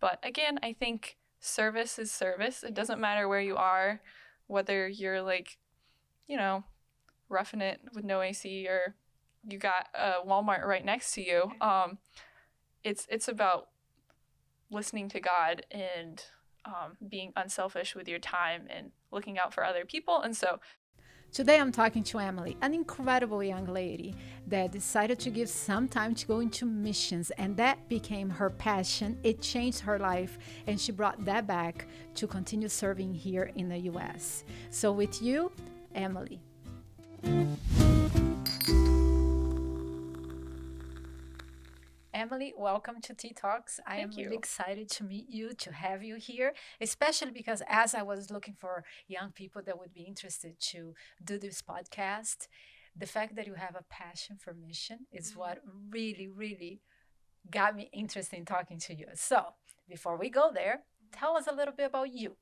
But again, I think service is service. It doesn't matter where you are, whether you're like, roughing it with no AC or you got a Walmart right next to you. It's about listening to God and being unselfish with your time and looking out for other people. And so Today I'm talking to Emily, an incredible young lady that decided to give some time to go into missions, and that became her passion. It changed her life, and she brought that back to continue serving here in the US. So with you, Emily. Emily, welcome to Tea Talks. I am really excited to meet you, to have you here, especially because as I was looking for young people that would be interested to do this podcast, the fact that you have a passion for mission is what really, really got me interested in talking to you. So before we go there, tell us a little bit about you.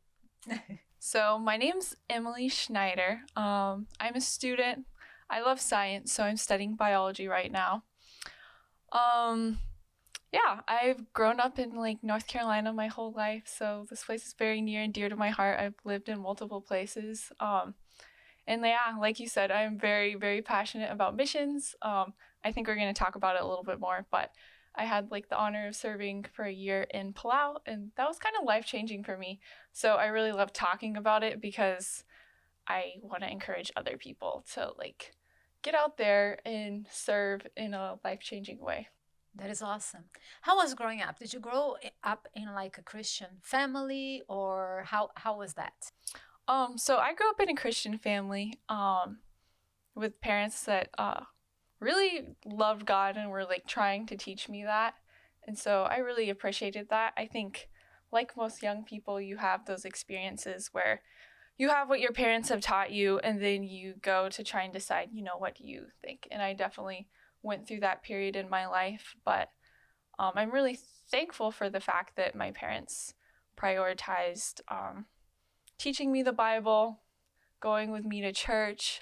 So my name's Emily Schneider. I'm a student. I love science, so I'm studying biology right now. Yeah, I've grown up in like North Carolina my whole life, so this place is very near and dear to my heart. I've lived in multiple places. And yeah, like you said, I'm very, very passionate about missions. I think we're going to talk about it a little bit more, but I had like the honor of serving for a year in Palau, and that was kind of life-changing for me. So I really love talking about it because I want to encourage other people to like get out there and serve in a life-changing way. That is awesome. How was growing up? Did you grow up in like a Christian family, or how was that? So I grew up in a Christian family, with parents that really loved God and were like trying to teach me that. And so I really appreciated that. I think like most young people, you have those experiences where you have what your parents have taught you, and then you go to try and decide, what do you think? And I definitely went through that period in my life, but I'm really thankful for the fact that my parents prioritized teaching me the Bible, going with me to church,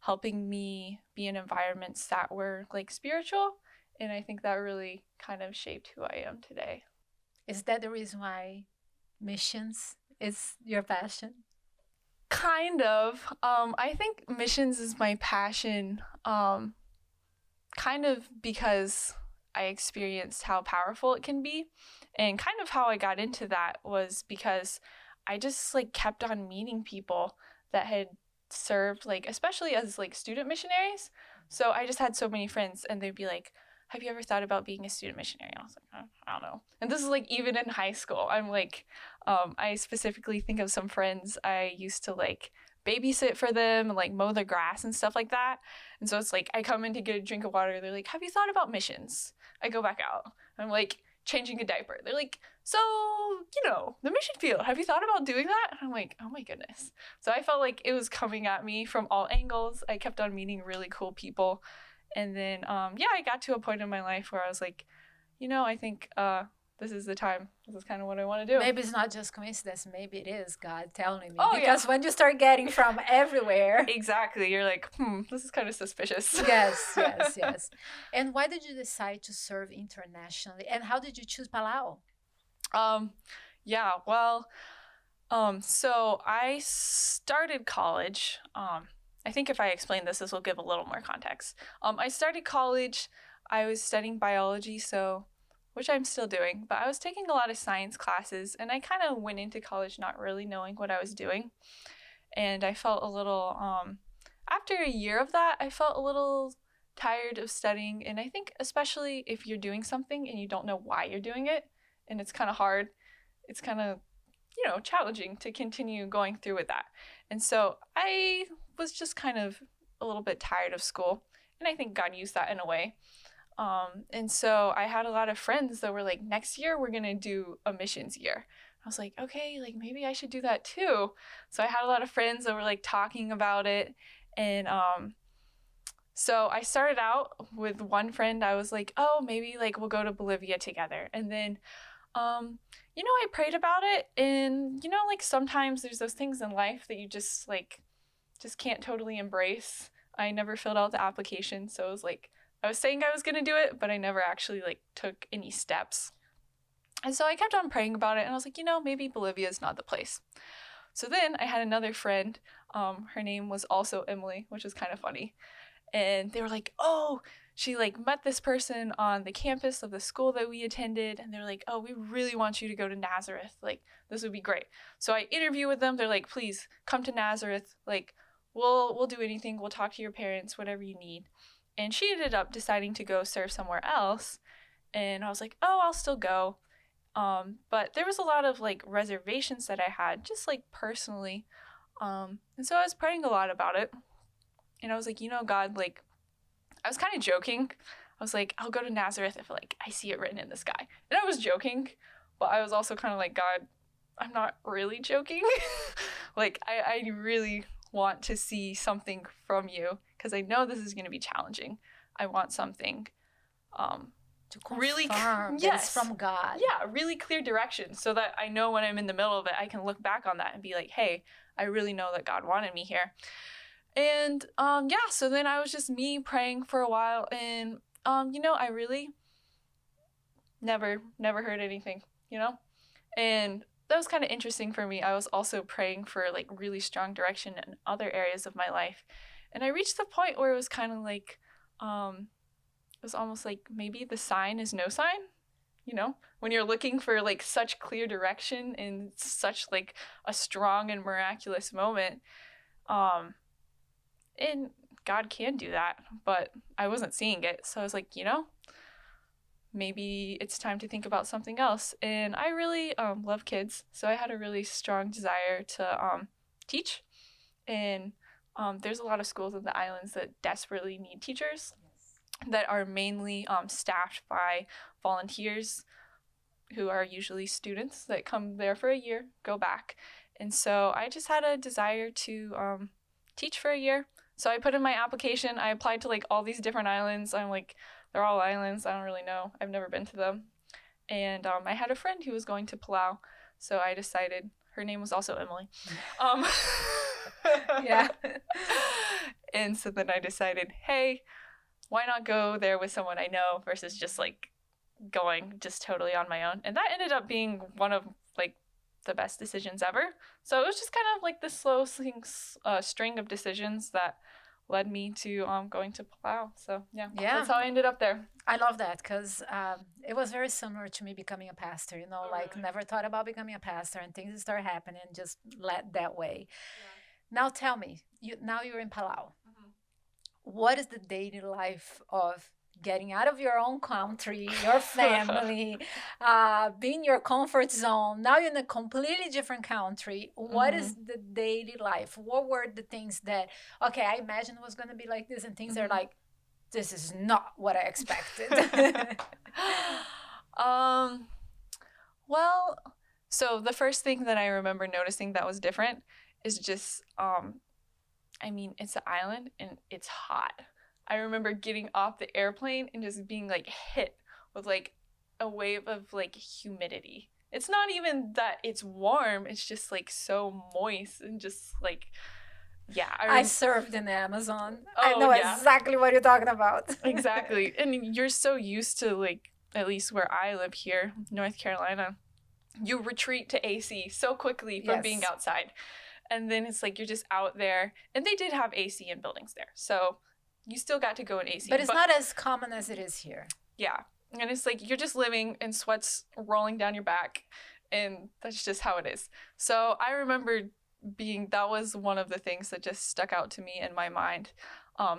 helping me be in environments that were like spiritual, and I think that really kind of shaped who I am today. Is that the reason why missions is your passion? Kind of. I think missions is my passion, kind of because I experienced how powerful it can be, and kind of how I got into that was because I just like kept on meeting people that had served, like especially as like student missionaries. So I just had so many friends, and they'd be like, have you ever thought about being a student missionary? I was like, I don't know. And this is like even in high school. I'm like, I specifically think of some friends I used to like babysit for them and like mow the grass and stuff like that. And so it's like I come in to get a drink of water. They're like, have you thought about missions? I go back out. I'm like changing a diaper. They're like, so, the mission field, have you thought about doing that? And I'm like, oh my goodness. So I felt like it was coming at me from all angles. I kept on meeting really cool people. And then, I got to a point in my life where I was like, I think this is the time. This is kind of what I want to do. Maybe it's not just coincidence. Maybe it is God telling me. Oh, because when you start getting from everywhere. Exactly. You're like, this is kind of suspicious. Yes. And why did you decide to serve internationally? And how did you choose Palau? So I started college. I think if I explain this will give a little more context. I started college. I was studying biology, which I'm still doing, but I was taking a lot of science classes, and I kind of went into college not really knowing what I was doing. And I felt a little, after a year of that, I felt a little tired of studying. And I think especially if you're doing something and you don't know why you're doing it, and it's kind of hard, it's kind of, challenging to continue going through with that. And so I was just kind of a little bit tired of school, and I think God used that in a way. And so I had a lot of friends that were like, next year we're going to do a missions year. I was like, okay, like maybe I should do that too. So I had a lot of friends that were like talking about it. And so I started out with one friend. I was like, oh, maybe like we'll go to Bolivia together. And then, I prayed about it. And, like sometimes there's those things in life that you just can't totally embrace. I never filled out the application. So it was like, I was saying I was going to do it, but I never actually like took any steps. And so I kept on praying about it, and I was like, maybe Bolivia is not the place. So then I had another friend. Her name was also Emily, which is kind of funny. And they were like, oh, she like met this person on the campus of the school that we attended. And they're like, oh, we really want you to go to Nazareth. Like, this would be great. So I interview with them. They're like, please come to Nazareth. Like, we'll do anything. We'll talk to your parents, whatever you need. And she ended up deciding to go serve somewhere else. And I was like, oh, I'll still go. But there was a lot of like reservations that I had, just like personally. And so I was praying a lot about it. And I was like, God, like, I was kind of joking. I was like, I'll go to Nazareth if like I see it written in the sky. And I was joking, but I was also kind of like, God, I'm not really joking. Like, I really want to see something from you because I know this is going to be challenging. I want something to confirm really yes, from God. Yeah, really clear direction so that I know when I'm in the middle of it, I can look back on that and be like, hey, I really know that God wanted me here. And so then I was just me praying for a while, and I really never heard anything, and that was kind of interesting for me. I was also praying for like really strong direction in other areas of my life, and I reached the point where it was kind of like it was almost like maybe the sign is no sign, when you're looking for like such clear direction in such like a strong and miraculous moment. And God can do that, but I wasn't seeing it. So I was like, maybe it's time to think about something else. And I really love kids. So I had a really strong desire to teach. And there's a lot of schools in the islands that desperately need teachers that are mainly staffed by volunteers who are usually students that come there for a year, go back. And so I just had a desire to teach for a year. So I put in my application. I applied to like all these different islands. I'm like, they're all islands. I don't really know. I've never been to them. And I had a friend who was going to Palau. So I decided, her name was also Emily. Yeah. And so then I decided, hey, why not go there with someone I know versus just like going just totally on my own. And that ended up being one of like the best decisions ever. So it was just kind of like this slow string of decisions that led me to going to Palau. So yeah, that's how I ended up there. I love that because it was very similar to me becoming a pastor. Like really? Never thought about becoming a pastor, and things start happening just led that way. Yeah. Now tell me, you're in Palau. Mm-hmm. What is the daily life of getting out of your own country, your family, being your comfort zone? Now you're in a completely different country. What is the daily life? What were the things that, okay, I imagined it was going to be like this, and things are like, this is not what I expected. Well, so the first thing that I remember noticing that was different is just, it's an island and it's hot. I remember getting off the airplane and just being like hit with like a wave of like humidity. It's not even that it's warm, it's just like so moist and just like, yeah. I served in the Amazon. I know exactly what you're talking about. Exactly. And you're so used to like, at least where I live here, North Carolina, you retreat to AC so quickly from being outside. And then it's like you're just out there. And they did have AC in buildings there. So you still got to go in AC. But it's not as common as it is here. Yeah. And it's like you're just living and sweat's rolling down your back. And that's just how it is. So I remember that was one of the things that just stuck out to me in my mind.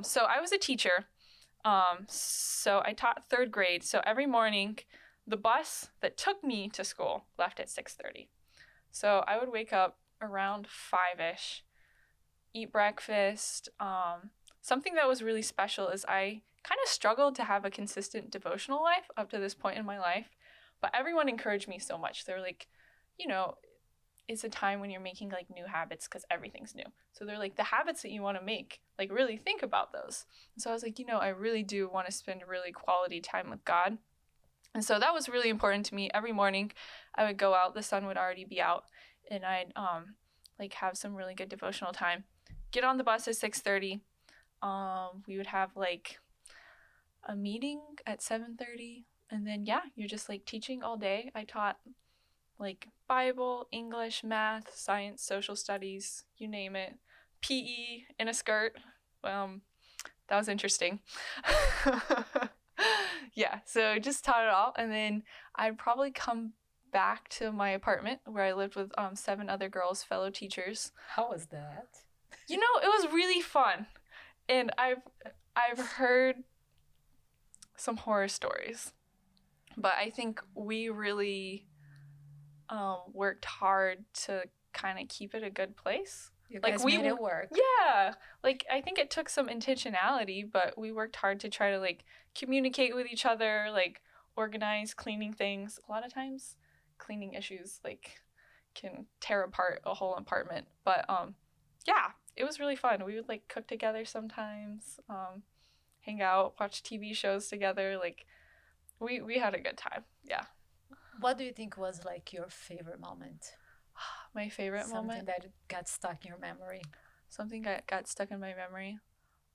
So I was a teacher. So I taught third grade. So every morning, the bus that took me to school left at 6:30. So I would wake up around 5-ish, eat breakfast. Something that was really special is I kind of struggled to have a consistent devotional life up to this point in my life, but everyone encouraged me so much. They're like, it's a time when you're making like new habits because everything's new. So they're like, the habits that you want to make, like really think about those. And so I was like, I really do want to spend really quality time with God. And so that was really important to me. Every morning I would go out, the sun would already be out, and I'd like have some really good devotional time. Get on the bus at 6:30. We would have like a meeting at 7:30, And then, yeah, you're just like teaching all day. I taught like Bible, English, math, science, social studies, you name it. PE in a skirt. That was interesting. Yeah, so just taught it all. And then I'd probably come back to my apartment where I lived with 7 other girls, fellow teachers. How was that? You know, it was really fun. And I've heard some horror stories. But I think we really worked hard to kind of keep it a good place. You guys made it work. Yeah. Like, I think it took some intentionality, but we worked hard to try to, like, communicate with each other, like, organize cleaning things. A lot of times, cleaning issues, like, can tear apart a whole apartment. But, yeah, it was really fun. We would, like, cook together sometimes, hang out, watch TV shows together. Like, we had a good time. Yeah. What do you think was, like, your favorite moment? My favorite moment? Something that got stuck in your memory. Something that got stuck in my memory.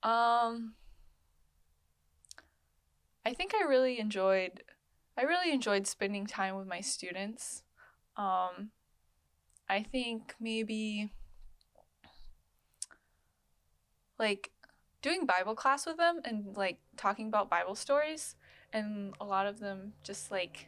I think I really enjoyed spending time with my students. I think maybe like doing Bible class with them and like talking about Bible stories, and a lot of them just like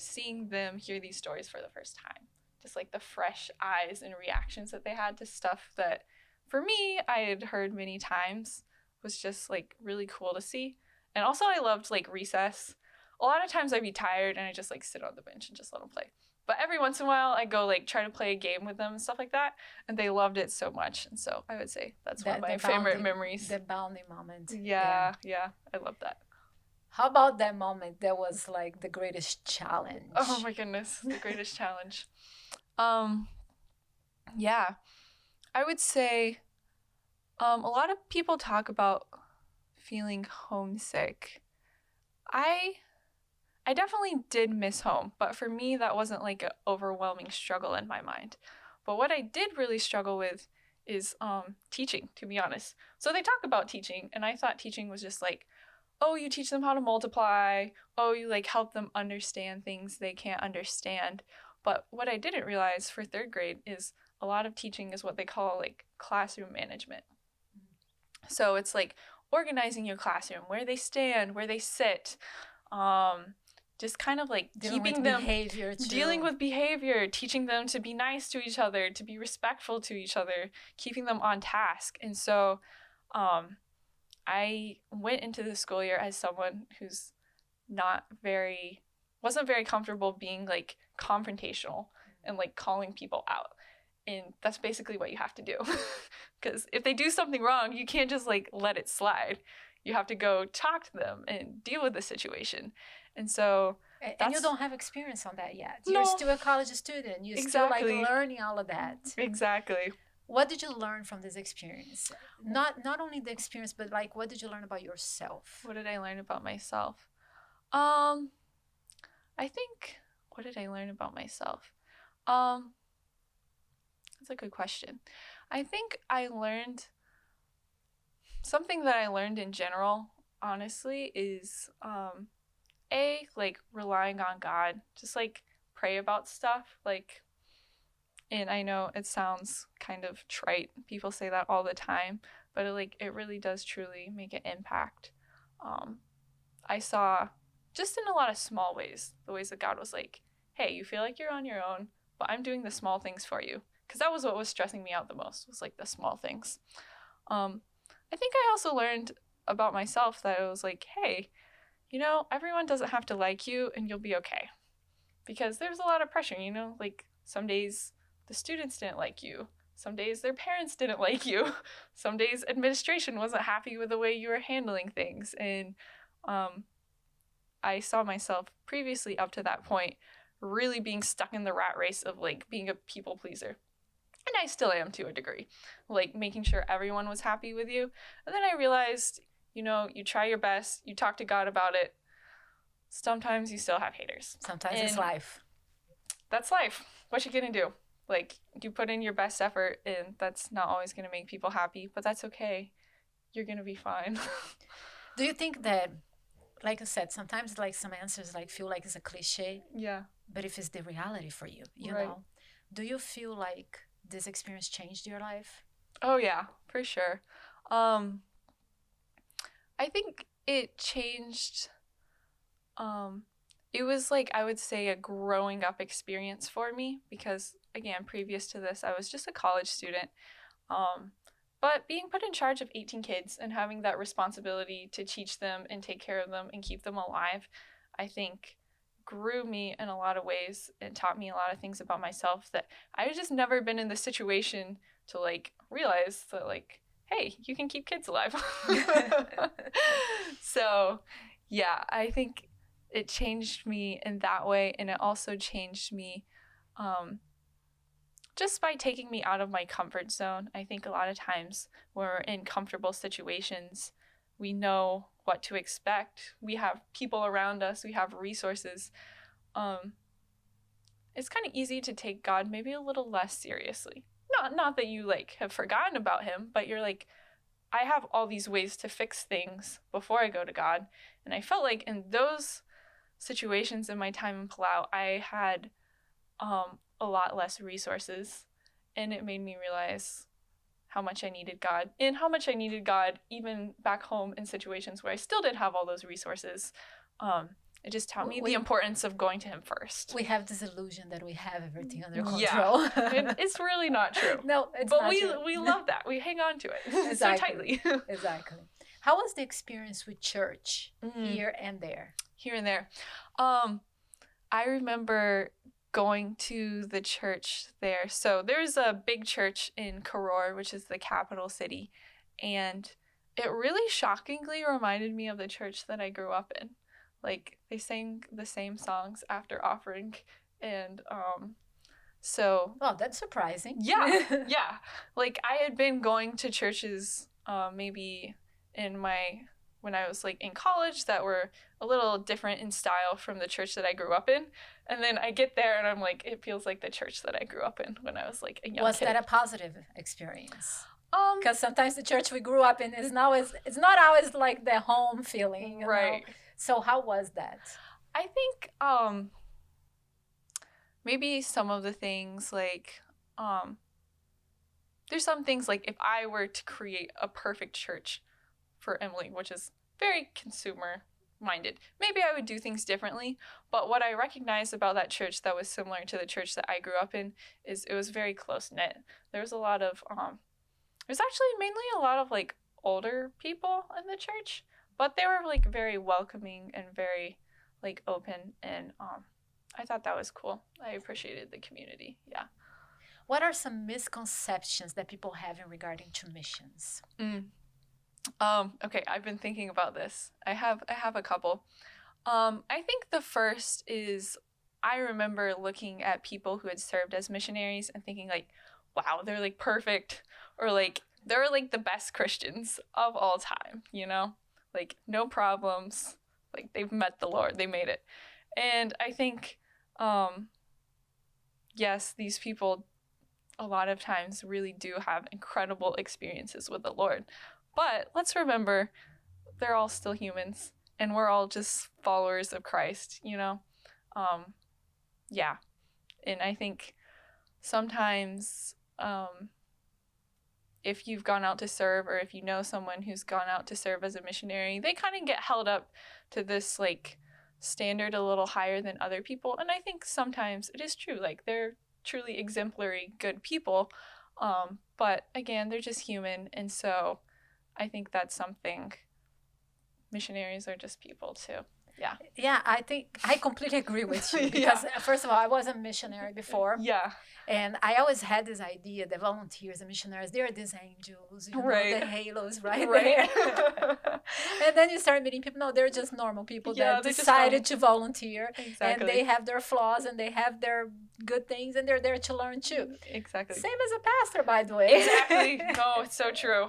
seeing them hear these stories for the first time. Just like the fresh eyes and reactions that they had to stuff that for me I had heard many times was just like really cool to see. And also I loved like recess. A lot of times I'd be tired and I just like sit on the bench and just let them play. But every once in a while I go like try to play a game with them and stuff like that, and they loved it so much. And so I would say that's one of my favorite memories. The bonding moment. Yeah, I love that. How about that moment that was like the greatest challenge? Oh my goodness, the greatest challenge. Yeah, I would say a lot of people talk about feeling homesick. I definitely did miss home, but for me that wasn't like an overwhelming struggle in my mind. But what I did really struggle with is teaching, to be honest. So they talk about teaching, and I thought teaching was just like, oh, you teach them how to multiply. Oh, you like help them understand things they can't understand. But what I didn't realize for 3rd grade is a lot of teaching is what they call like classroom management. So it's like organizing your classroom, where they stand, where they sit, just keep dealing with behavior, teaching them to be nice to each other, to be respectful to each other, keeping them on task. And so I went into the school year as someone who's wasn't very comfortable being like confrontational and like calling people out. And that's basically what you have to do. Because if they do something wrong, you can't just like let it slide. You have to go talk to them and deal with the situation. And so and you don't have experience on that yet. You're still a college student. You're still like learning all of that. Exactly. What did you learn from this experience? Not only the experience, but like what did you learn about yourself? What did I learn about myself? I think, what did I learn about myself? That's a good question. I think I learned something that I learned in general, honestly, is like relying on God. Just like pray about stuff. Like, and I know it sounds kind of trite. People say that all the time, but it really does truly make an impact. I saw just in a lot of small ways, the ways that God was like, hey, you feel like you're on your own, but I'm doing the small things for you. Because that was what was stressing me out the most, was like the small things. I think I also learned about myself that it was like, hey, you know, everyone doesn't have to like you and you'll be okay. Because there's a lot of pressure, you know, like some days the students didn't like you. Some days their parents didn't like you. Some days administration wasn't happy with the way you were handling things. And I saw myself previously up to that point really being stuck in the rat race of like being a people pleaser. And I still am to a degree, like making sure everyone was happy with you. And then I realized, you know, you try your best, you talk to God about it. Sometimes you still have haters. Sometimes it's life. That's life. What you gonna do? Like, you put in your best effort, and that's not always gonna make people happy, but that's okay. You're gonna be fine. Do you think that like I said, sometimes like some answers like feel like it's a cliche. Yeah. But if it's the reality for you, you Right. know, do you feel like this experience changed your life? Oh yeah, for sure. Um, I think it changed. Um, it was like, I would say, a growing up experience for me because, again, previous to this, I was just a college student. Um, but being put in charge of 18 kids and having that responsibility to teach them and take care of them and keep them alive, I think grew me in a lot of ways and taught me a lot of things about myself that I had just never been in the situation to like realize that like, hey, you can keep kids alive. So, yeah, I think it changed me in that way, and it also changed me um, just by taking me out of my comfort zone. I think a lot of times when we're in comfortable situations, we know what to expect. We have people around us, we have resources. It's kind of easy to take God maybe a little less seriously. Not that you like have forgotten about him, but you're like, I have all these ways to fix things before I go to God. And I felt like in those situations in my time in Palau, I had a lot less resources, and it made me realize how much I needed God, and how much I needed God even back home in situations where I still didn't have all those resources. It just taught me the importance of going to him first. We have this illusion that we have everything under control. Yeah, it's really not true. No, it's not true. But we love that. We hang on to it so tightly. Exactly. How was the experience with church here and there? Here and there. I remember going to the church there. So there's a big church in Koror, which is the capital city, and it really shockingly reminded me of the church that I grew up in. Like, they sang the same songs after offering, and so... Oh, that's surprising. Yeah, yeah. Like, I had been going to churches maybe when I was like in college that were a little different in style from the church that I grew up in. And then I get there and I'm like, it feels like the church that I grew up in when I was like a young kid. Was that a positive experience? Because sometimes the church we grew up in is not always like the home feeling, right? Know? So how was that? I think maybe some of the things like there's some things like if I were to create a perfect church for Emily, which is very consumer minded, maybe I would do things differently. But what I recognized about that church that was similar to the church that I grew up in is it was very close knit. There was a lot of there's actually mainly a lot of like older people in the church, but they were like very welcoming and very like open, and I thought that was cool. I appreciated the community. Yeah. What are some misconceptions that people have in regarding to missions? Okay, I've been thinking about this. I have a couple. I think the first is I remember looking at people who had served as missionaries and thinking like, wow, they're like perfect, or like they're like the best Christians of all time, you know? Like no problems, like they've met the Lord, they made it. And I think yes, these people a lot of times really do have incredible experiences with the Lord. But let's remember, they're all still humans, and we're all just followers of Christ, you know? Yeah. And I think sometimes if you've gone out to serve, or if you know someone who's gone out to serve as a missionary, they kind of get held up to this, like, standard a little higher than other people. And I think sometimes it is true. Like, they're truly exemplary, good people. But, again, they're just human, and so... I think that's something. Missionaries are just people too. Yeah. Yeah, I think I completely agree with you because first of all, I was a missionary before. Yeah. And I always had this idea that volunteers and missionaries, they're these angels, you know, the halos, right? And then you start meeting people, no, they're just normal people that decided to volunteer. Exactly. And they have their flaws and they have their good things and they're there to learn too. Exactly. Same as a pastor, by the way. Exactly. No, it's so true.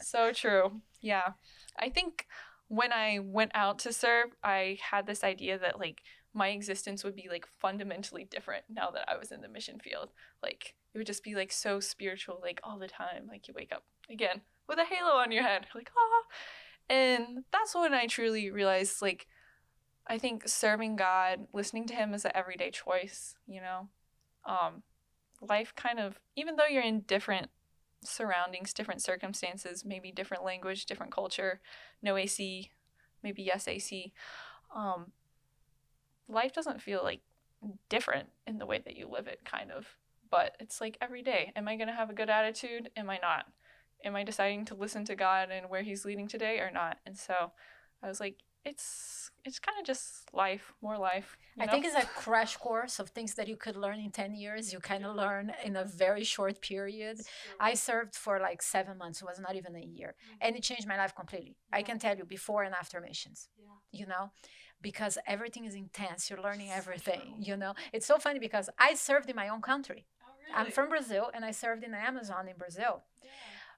So true. Yeah. I think when I went out to serve, I had this idea that like my existence would be like fundamentally different now that I was in the mission field. Like it would just be like so spiritual, like all the time. Like you wake up again with a halo on your head, like, ah. And that's when I truly realized like I think serving God, listening to him is an everyday choice, you know. Life kind of, even though you're in different surroundings, different circumstances, maybe different language, different culture, no AC, maybe yes AC, um, life doesn't feel like different in the way that you live it, kind of. But it's like every day, am I going to have a good attitude? Am I not? Am I deciding to listen to God and where he's leading today or not? And so I was like, it's kind of just life, more life. I think it's a crash course of things that you could learn in 10 years. You kind of learn in a very short period. I served for like 7 months. It was not even a year. And it changed my life completely. I can tell you before and after missions, you know, because everything is intense. You're learning everything, you know. It's so funny because I served in my own country. I'm from Brazil and I served in the Amazon in Brazil.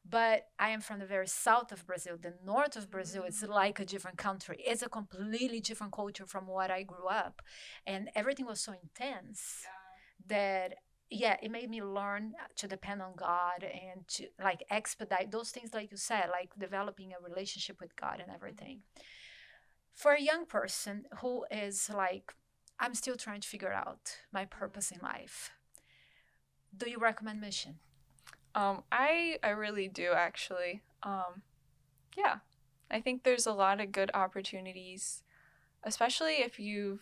But I am from the very south of Brazil. The north of Brazil is like a different country. It's a completely different culture from what I grew up. And everything was so intense that, yeah, it made me learn to depend on God and to like expedite those things, like you said, like developing a relationship with God and everything. For a young person who is like, I'm still trying to figure out my purpose in life, do you recommend mission? I really do actually. Yeah, I think there's a lot of good opportunities, especially if you've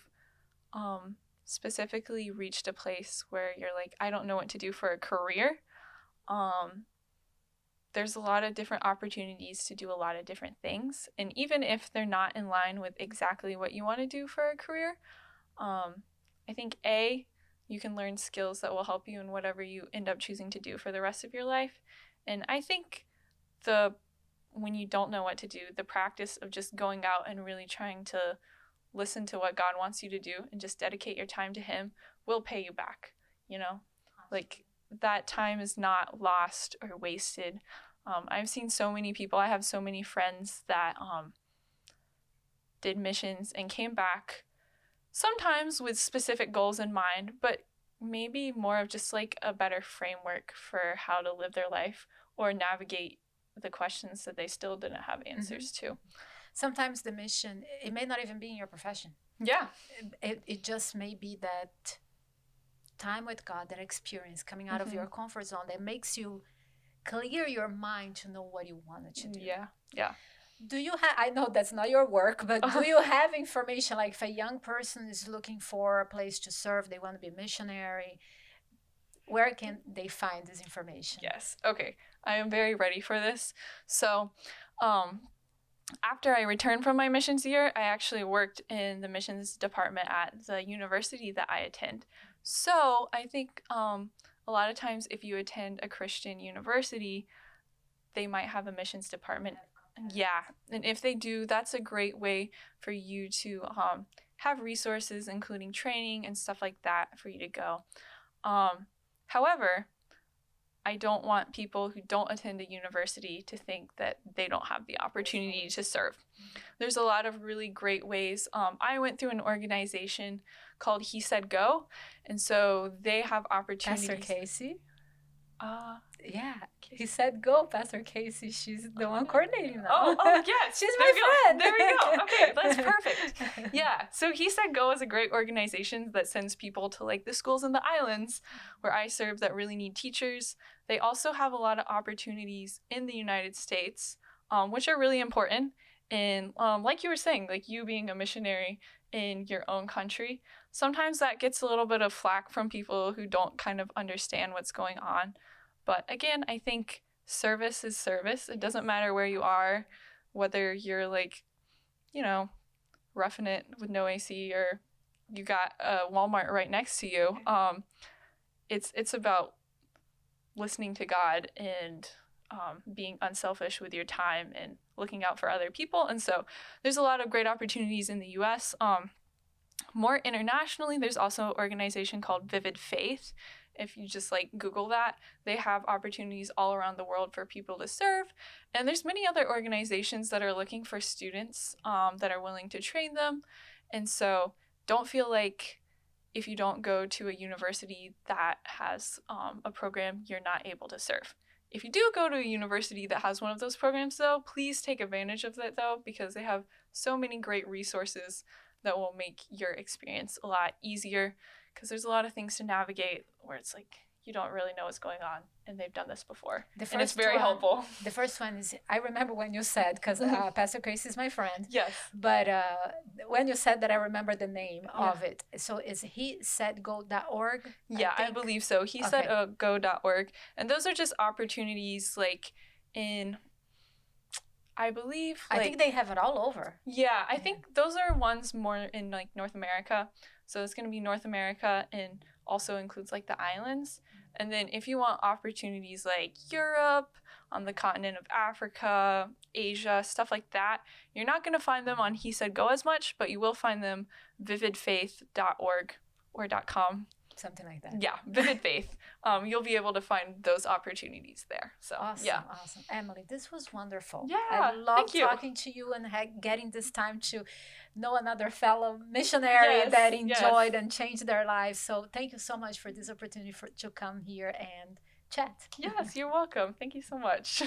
specifically reached a place where you're like, I don't know what to do for a career. Um, there's a lot of different opportunities to do a lot of different things, and even if they're not in line with exactly what you want to do for a career, I think you can learn skills that will help you in whatever you end up choosing to do for the rest of your life. And I think when you don't know what to do, the practice of just going out and really trying to listen to what God wants you to do and just dedicate your time to him will pay you back, you know? Like that time is not lost or wasted. I've seen so many people, I have so many friends that did missions and came back sometimes with specific goals in mind, but maybe more of just like a better framework for how to live their life or navigate the questions that they still didn't have answers to. Sometimes the mission, it may not even be in your profession. Yeah. It just may be that time with God, that experience coming out of your comfort zone that makes you clear your mind to know what you wanted to do. Yeah. Do you have, I know that's not your work, but do you have information like if a young person is looking for a place to serve, they want to be a missionary, where can they find this information? Yes. Okay. I am very ready for this. So, after I returned from my missions year, I actually worked in the missions department at the university that I attend. So I think a lot of times if you attend a Christian university, they might have a missions department. Yeah, and if they do, that's a great way for you to have resources, including training and stuff like that for you to go. However, I don't want people who don't attend a university to think that they don't have the opportunity to serve. There's a lot of really great ways. I went through an organization called He Said Go, and so they have opportunities. Pastor Casey? Yeah, He Said Go, Pastor Casey. She's the one coordinating that. Oh yeah, she's my friend. There we go. Okay, that's perfect. Yeah, so He Said Go is a great organization that sends people to like the schools in the islands where I serve that really need teachers. They also have a lot of opportunities in the United States, which are really important. And like you were saying, like you being a missionary in your own country, sometimes that gets a little bit of flack from people who don't kind of understand what's going on. But again, I think service is service. It doesn't matter where you are, whether you're like, roughing it with no AC or you got a Walmart right next to you. It's about listening to God and being unselfish with your time and looking out for other people. And so there's a lot of great opportunities in the U.S. More internationally, there's also an organization called Vivid Faith. If you just like Google that, they have opportunities all around the world for people to serve. And there's many other organizations that are looking for students that are willing to train them. And so don't feel like if you don't go to a university that has a program, you're not able to serve. If you do go to a university that has one of those programs, though, please take advantage of it, though, because they have so many great resources that will make your experience a lot easier, because there's a lot of things to navigate where it's like you don't really know what's going on, and they've done this before. And it's very helpful. The first one is, I remember when you said, because Pastor Grace is my friend. Yes. But when you said that, I remember the name of it. So is he said go.org? Yeah, I believe so. He said go.org. And those are just opportunities like in, I believe. I think they have it all over. Yeah, I think those are ones more in like North America. So it's going to be North America, and also includes like the islands. And then if you want opportunities like Europe, on the continent of Africa, Asia, stuff like that, you're not going to find them on He Said Go as much, but you will find them vividfaith.org or .com. Something like that. Yeah, Vivid Faith. You'll be able to find those opportunities there. So awesome, yeah. Awesome. Emily, this was wonderful. Yeah, I love talking to you and getting this time to know another fellow missionary that enjoyed and changed their lives. So thank you so much for this opportunity to come here and chat. Yes, you're welcome. Thank you so much.